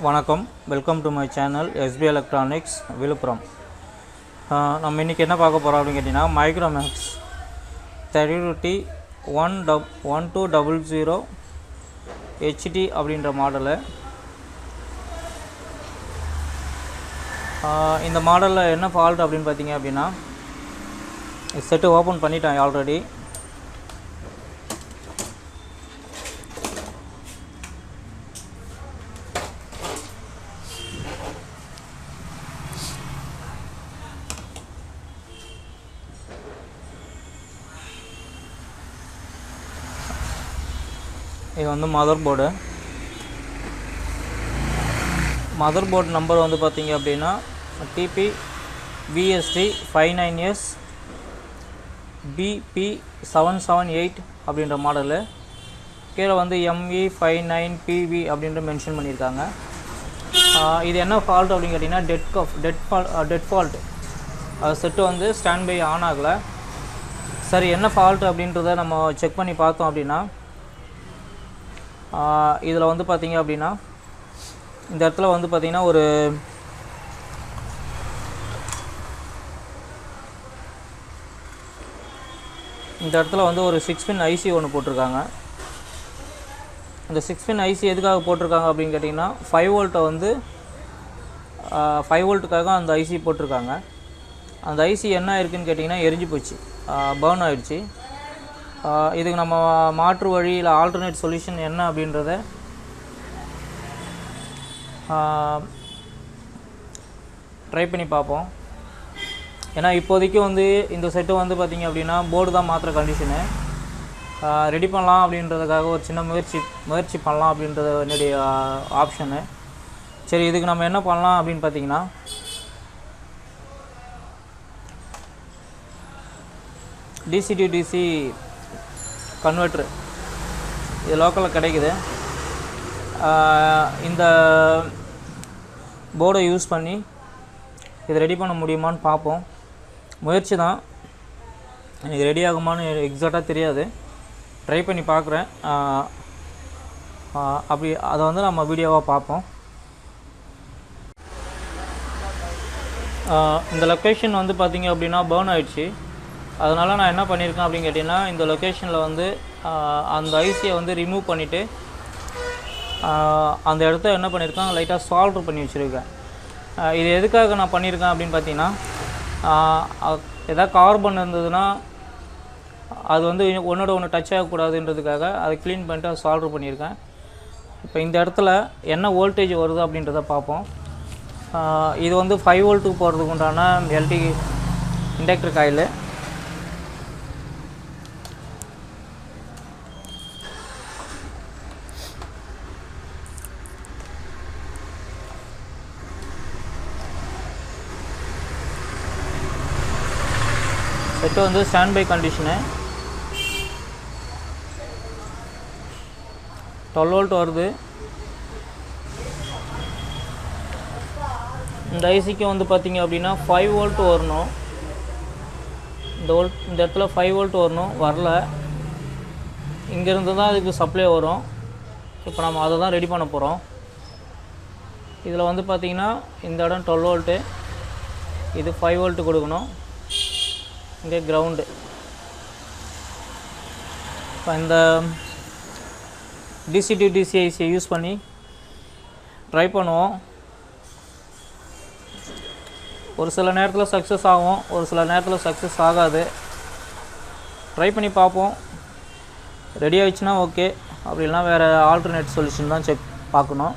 வணக்கம், welcome to my channel SB electronics Villupuram. நம்ம இன்றைக்கி என்ன பார்க்க போகிறோம் அப்படின்னு கேட்டிங்கன்னா, மைக்ரோமேக்ஸ் 32T1200 HD அப்படின்ற மாடலு. இந்த மாடலில் என்ன ஃபால்ட் அப்படின்னு பார்த்தீங்க அப்படின்னா, செட்டு ஓப்பன் பண்ணிட்டேன் ஆல்ரெடி. இது வந்து மதர் போர்டு நம்பர் வந்து பார்த்தீங்க அப்படின்னா TP VST 59S BP778 அப்படின்ற மாடலு. கீழே வந்து ME59PV அப்படின்ற மென்ஷன் பண்ணியிருக்காங்க. இது என்ன ஃபால்ட் அப்படின்னு கேட்டிங்கன்னா, டெட் ஃபால்ட். செட்டு வந்து ஸ்டாண்ட் பை ஆன் ஆகலை. சரி, என்ன ஃபால்ட் அப்படின்றத நம்ம செக் பண்ணி பார்த்தோம் அப்படின்னா, இதில் வந்து பார்த்திங்க அப்படின்னா, இந்த இடத்துல வந்து பார்த்திங்கன்னா ஒரு 6 பின் IC ஒன்று போட்டிருக்காங்க. இந்த 6 பின் IC எதுக்காக போட்டிருக்காங்க அப்படின்னு கேட்டிங்கன்னா, 5 வோல்ட்டை வந்து 5 வோல்ட்டுக்காக அந்த IC போட்டிருக்காங்க. அந்த IC என்ன இருக்குதுன்னு கேட்டிங்கன்னா, எரிஞ்சு போச்சு, பர்ன் ஆகிடுச்சு. இதுக்கு நம்ம மாற்று வழி இல்லை ஆல்டர்னேட் சொல்யூஷன் என்ன அப்படின்றத ட்ரை பண்ணி பார்ப்போம். ஏன்னா இப்போதைக்கு வந்து இந்த செட்டு வந்து பார்த்திங்க அப்படின்னா போர்டு தான் மாற்றுற கண்டிஷனு. ரெடி பண்ணலாம் அப்படின்றதுக்காக ஒரு சின்ன முயற்சி பண்ணலாம் அப்படின்றது என்னுடைய ஆப்ஷனு. சரி, இதுக்கு நம்ம என்ன பண்ணலாம் அப்படின்னு பார்த்திங்கன்னா, DC to DC கன்வெர்ட்ரு இது லோக்கலில் கிடைக்குது. இந்த போர்டை யூஸ் பண்ணி இதை ரெடி பண்ண முடியுமான்னு பார்ப்போம். முயற்சி தான், எனக்கு ரெடி ஆகுமான்னு எக்ஸாக்டாக தெரியாது. ட்ரை பண்ணி பார்க்குறேன். அப்படி அதை வந்து நம்ம வீடியோவாக பார்ப்போம். இந்த லொக்கேஷன் வந்து பார்த்திங்க அப்படின்னா பர்ன் ஆகிடுச்சு. அதனால் நான் என்ன பண்ணியிருக்கேன் அப்படின்னு கேட்டிங்கன்னா, இந்த லொக்கேஷனில் வந்து அந்த ஐசியை வந்து ரிமூவ் பண்ணிவிட்டு அந்த இடத்த என்ன பண்ணியிருக்கேன், லைட்டாக சால்ட்ரு பண்ணி வச்சுருக்கேன். இது எதுக்காக நான் பண்ணியிருக்கேன் அப்படின்னு பார்த்தீங்கன்னா, எதாவது கார்பன் இருந்ததுன்னா அது வந்து ஒன்றோட ஒன்று டச் ஆகக்கூடாதுன்றதுக்காக அதை க்ளீன் பண்ணிட்டு அதை சால்ட்ரு பண்ணியிருக்கேன். இப்போ இந்த இடத்துல என்ன வோல்டேஜ் வருது அப்படின்றத பார்ப்போம். இது வந்து 5 வோல்ட்டுக்கு போகிறதுக்கு உண்டான LT இண்டக்டர் காயில். செட்டு வந்து ஸ்டாண்ட் பை கண்டிஷனு. 12 வோல்ட் வருது. இந்த ஐசிக்கு வந்து பார்த்திங்க அப்படின்னா 5 வோல்ட் வரணும். இந்த இடத்துல 5 வோல்ட் வரணும், வரல. இங்கேருந்து தான் இதுக்கு சப்ளை வரும். இப்போ நம்ம அதை தான் ரெடி பண்ண போகிறோம். இதில் வந்து பார்த்திங்கன்னா இந்த இடம் 12 வோல்ட்டு, இது 5 வோல்ட்டு கொடுக்கணும். இங்கே கிரவுண்டு. இப்போ இந்த DC to DC ஐசியை யூஸ் பண்ணி ட்ரை பண்ணுவோம். ஒரு சில நேரத்தில் சக்ஸஸ் ஆகும், ஒரு சில நேரத்தில் சக்ஸஸ் ஆகாது. ட்ரை பண்ணி பார்ப்போம். ரெடி ஆகிடுச்சுன்னா ஓகே, அப்படி இல்லைனா வேறு ஆல்டர்னேட் சொல்யூஷன் தான் பார்க்கணும்.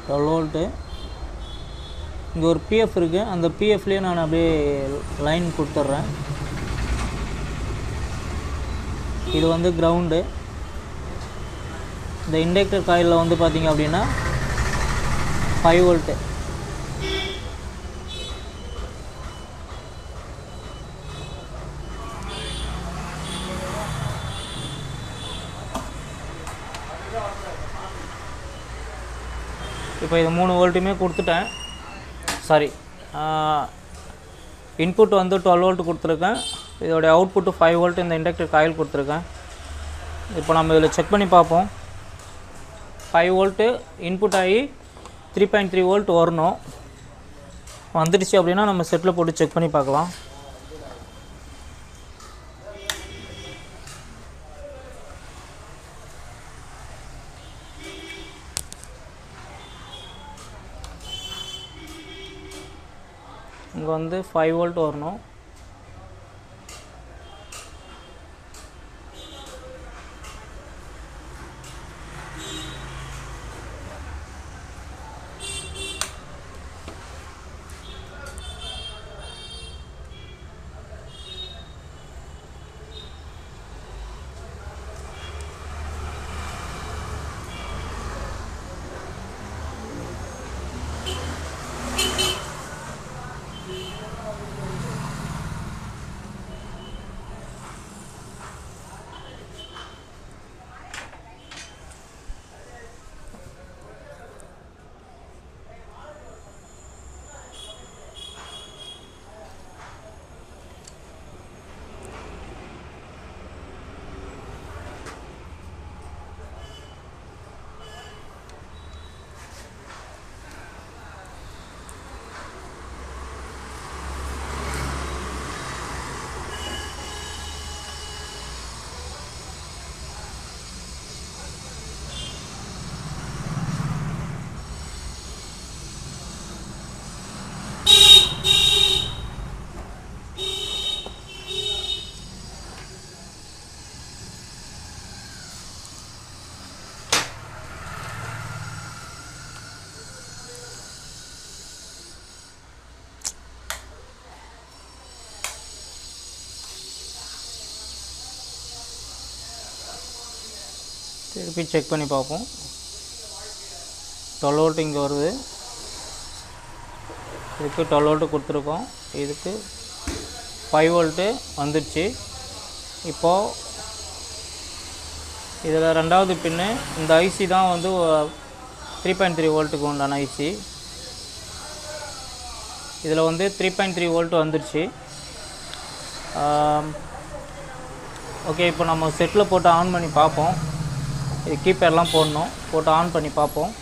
12 வோல்ட்டு. இங்கே ஒரு பிஎஃப் இருக்குது, அந்த பிஎஃப்லேயே நான் அப்படியே லைன் கொடுத்துட்றேன். இது வந்து கிரவுண்டு. இந்த இண்டக்டர் காயிலில் வந்து பார்த்திங்க அப்படின்னா 5 வோல்ட்டு. இப்போ இது 3 வோல்ட்டுமே கொடுத்துட்டேன். சாரி, இன்புட் வந்து 12 வோல்ட் கொடுத்துருக்கேன். இதோடைய அவுட்புட்டு 5 வோல்ட் இந்த இண்டக்டர் காயில் கொடுத்துருக்கேன். இப்போ நம்ம இதில் செக் பண்ணி பார்ப்போம். 5 வோல்ட்டு இன்புட் ஆகி 3.3 வோல்ட் வரணும். வந்துடுச்சு அப்படின்னா நம்ம செட்டில் போட்டு செக் பண்ணி பார்க்கலாம். இங்கே வந்து 5 வோல்ட் வரணும். திருப்பி செக் பண்ணி பார்ப்போம். 12 வோல்ட் இங்கே வருது. இதுக்கு 12 வோல்ட்டு கொடுத்துருக்கோம். இதுக்கு 5 வோல்ட்டு வந்துடுச்சு. இப்போது இதில் ரெண்டாவது பின்னு இந்த ஐசி தான் வந்து 3.3 வோல்ட்டுக்கு உண்டான ஐசி. இதில் வந்து 3.3 வோல்ட் வந்துடுச்சு. ஓகே, இப்போ நம்ம செட்டில் போட்டு ஆன் பண்ணி பார்ப்போம். இது கீப்பர்லாம் போடணும், போட்டு ஆன் பண்ணி பார்ப்போம்.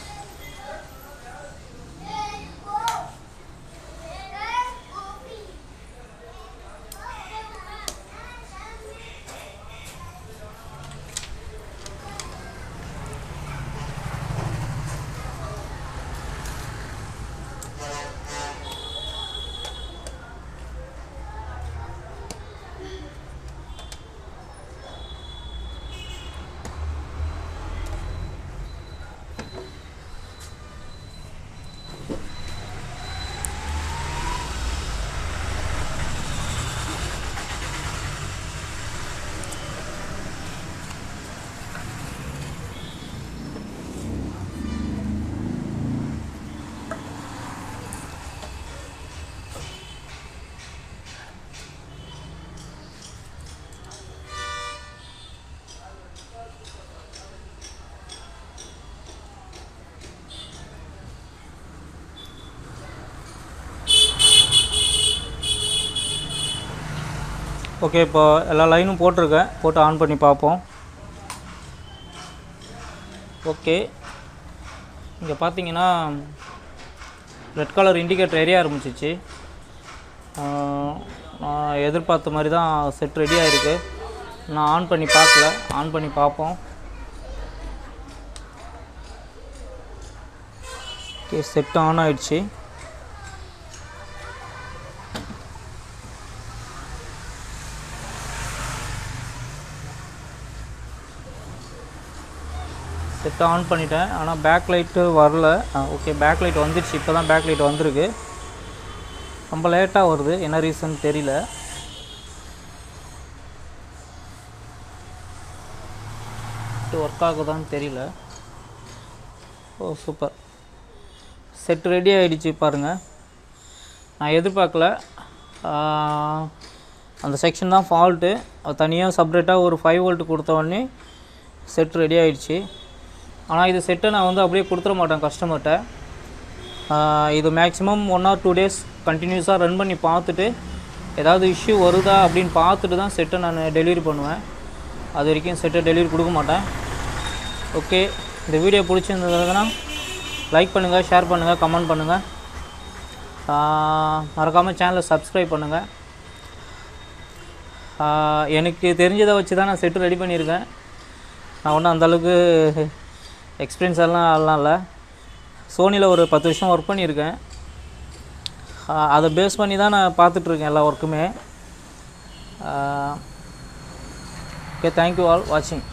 ஓகே, இப்போ எல்லா லைனும் போட்டிருக்கேன், போட்டு ஆன் பண்ணி பார்ப்போம். ஓகே, இங்கே பார்த்தீங்கன்னா ரெட் கலர் இண்டிகேட்டர் எரிய ஆரம்பிச்சிச்சு. நான் எதிர்பார்த்த மாதிரி தான் செட் ரெடியாக இருக்குது. நான் ஆன் பண்ணி பார்க்கல, ஆன் பண்ணி பார்ப்போம். ஓகே, செட் ஆன் ஆகிடுச்சு. செட்டை ஆன் பண்ணிட்டேன். ஆனால் பேக் லைட்டு வரல. ஓகே, பேக் லைட் வந்துடுச்சு. இப்போ தான் பேக் லைட் வந்திருக்கு. ரொம்ப லேட்டாக வருது, என்ன ரீசன் தெரியல. ஒர்க் ஆகுதான்னு தெரியல. ஓ சூப்பர், செட் ரெடி ஆகிடுச்சு பாருங்கள். நான் எதிர்பார்க்கல. அந்த செக்ஷன் தான் ஃபால்ட்டு. அது தனியாக செப்ரேட்டாக ஒரு 5 வோல்ட் கொடுத்த உடனே செட் ரெடி ஆகிடுச்சு. ஆனால் இது செட்டை நான் வந்து அப்படியே கொடுத்துட மாட்டேன் கஸ்டமர்கிட்ட. இது மேக்ஸிமம் 1 or 2 days கண்டினியூஸாக ரன் பண்ணி பார்த்துட்டு ஏதாவது இஷ்யூ வருதா அப்படின்னு பார்த்துட்டு தான் செட்டை நான் டெலிவரி பண்ணுவேன். அது வரைக்கும் செட்டை டெலிவரி கொடுக்க மாட்டேன். ஓகே, இந்த வீடியோ பிடிச்சிருந்ததுன்னா லைக் பண்ணுங்கள், ஷேர் பண்ணுங்கள், கமெண்ட் பண்ணுங்கள். மறக்காமல் சேனலை சப்ஸ்கிரைப் பண்ணுங்கள். எனக்கு தெரிஞ்சதை வச்சு தான் நான் செட்டு ரெடி பண்ணியிருக்கேன். நான் ஒன்றும் அந்தளவுக்கு எக்ஸ்பீரியன்ஸ் எல்லாம் இல்லை. சோனியில் ஒரு 10 வருஷம் ஒர்க் பண்ணியிருக்கேன். அதை பேஸ் பண்ணி தான் நான் பார்த்துட்ருக்கேன் எல்லா ஒர்க்குமே. ஓகே, தேங்க்யூ ஆல் வாட்சிங்.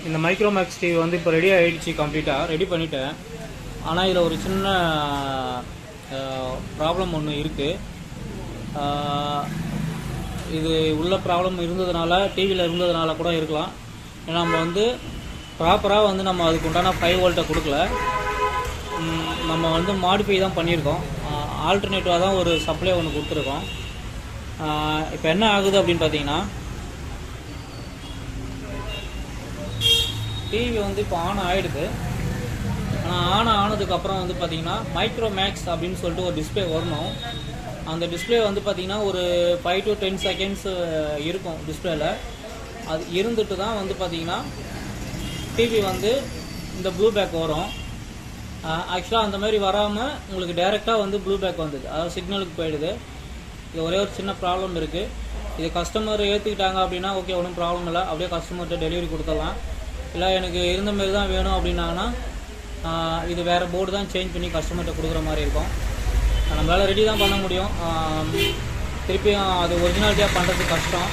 இந்த மைக்ரோமேக்ஸ் டிவி வந்து இப்போ ரெடி ஆகிடுச்சு, கம்ப்ளீட்டாக ரெடி பண்ணிட்டேன். ஆனால் இதில் ஒரு சின்ன ப்ராப்ளம் ஒன்று இருக்குது. இது உள்ள ப்ராப்ளம் இருந்ததுனால, டிவியில் இருந்ததுனால கூட இருக்கலாம். ஏன்னா நம்ம வந்து ப்ராப்பராக வந்து நம்ம அதுக்கு உண்டான 5 வோல்ட்டை கொடுக்கல. நம்ம வந்து மாடிஃபை தான் பண்ணியிருக்கோம். ஆல்டர்னேட்டிவாக தான் ஒரு சப்ளை ஒன்று கொடுத்துருக்கோம். இப்போ என்ன ஆகுது அப்படின்னு பார்த்தீங்கன்னா, டிவி வந்து இப்போ ஆன் ஆகிடுது. ஆனால் ஆனதுக்கப்புறம் வந்து பார்த்திங்கன்னா மைக்ரோமேக்ஸ் அப்படின்னு சொல்லிட்டு ஒரு டிஸ்பிளே வரணும். அந்த டிஸ்பிளே வந்து பார்த்திங்கன்னா ஒரு 5 to 10 seconds இருக்கும் டிஸ்பிளேல. அது இருந்துட்டு தான் வந்து பார்த்திங்கன்னா டிவி வந்து இந்த ப்ளூ பேக் வரும். ஆக்சுவலாக அந்த மாதிரி வராமல் உங்களுக்கு டைரெக்டாக வந்து ப்ளூ பேக் வந்தது, அதாவது சிக்னலுக்கு போயிடுது. இது ஒரே ஒரு சின்ன ப்ராப்ளம் இருக்குது. இது கஸ்டமர் ஏற்றுக்கிட்டாங்க அப்படின்னா ஓகே, ஒன்றும் ப்ராப்ளம் இல்லை, அப்படியே கஸ்டமர்கிட்ட டெலிவரி கொடுத்துடலாம். இல்லை எனக்கு இருந்த மாரி தான் வேணும் அப்படின்னாங்கன்னா இது வேறு போர்டு தான் சேஞ்ச் பண்ணி கஸ்டமர்கிட்ட கொடுக்குற மாதிரி இருக்கும். நம்மளால் ரெடி தான் பண்ண முடியும். திருப்பியும் அது ஒரிஜினாலிட்டியாக பண்ணுறது கஷ்டம்.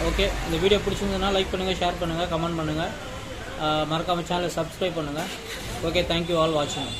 ஓகே, இந்த வீடியோ பிடிச்சிருந்ததுன்னா லைக் பண்ணுங்கள், ஷேர் பண்ணுங்கள், கமெண்ட் பண்ணுங்கள். மறக்காமல் சேனலை சப்ஸ்கிரைப் பண்ணுங்கள். ஓகே, தேங்க்யூ ஆல் வாட்சிங்.